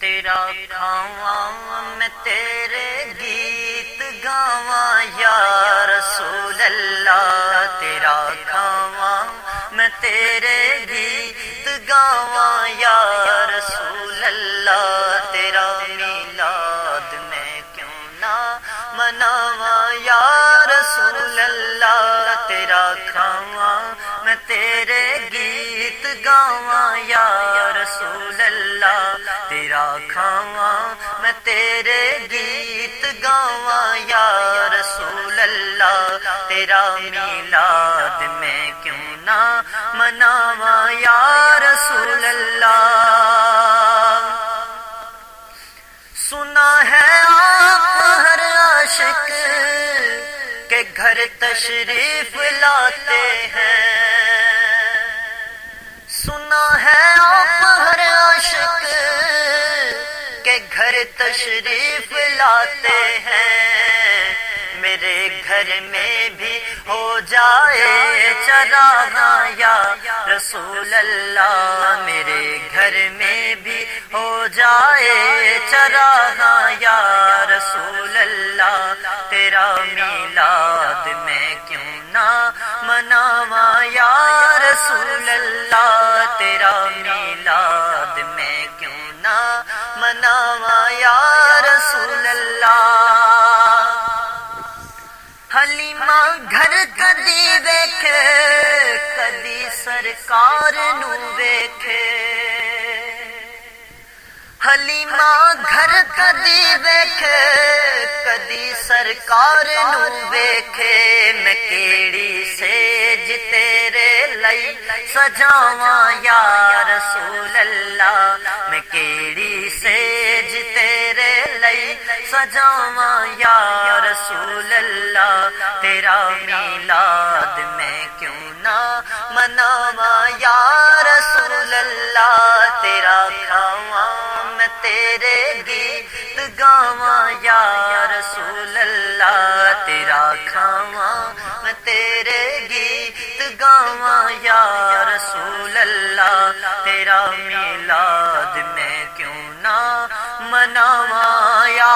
تیرا کھاواں میں تیرے گیت گاواں یا رسول اللہ، تیرا کھاواں میں تیرے گیت گاواں یا رسول اللہ، تیرا میلاد میں کیوں نہ مناواں یا رسول اللہ، تیرا کھاواں میں تیرے گیت گاواں یا رسول اللہ، تیرا کھاواں میں تیرے گیت گاواں یا رسول اللہ، تیرا میلاد میں کیوں نہ مناواں یا رسول اللہ۔ سنا ہے آپ ہر عاشق کے گھر تشریف لاتے ہیں، سنا ہے آپ ہر عاشق کے گھر تشریف لاتے ہیں، میرے گھر میں بھی ہو جائے چراغاں یا رسول اللہ، میرے گھر میں بھی ہو جائے چراغاں یا رسول اللہ، تیرا میلاد میں کیوں نہ مناواں یا رسول اللہ، تیرا میلاد میں کیوں نہ مناواں یا رسول اللہ۔ حلیمہ گھر کدی ویکھے کدی سرکار نو ویکھے، حلیمہ گھر کدی ویکھے کدی سرکار نو ویکھے، میں کیڑی سیج تیرے لئی سجاواں یا رسول اللہ، میں کیڑی سیج تیرے لئی سجاواں یا رسول اللہ، تیرا میلاد میں کیوں نہ مناواں یا رسول اللہ، تیرا کھاواں میں تیرے گیت گاواں یا رسول اللہ، تیرا کھاواں میں تیرے گیت گاواں یا رسول اللہ، تیرا میلاد میں کیوں نہ مناواں یا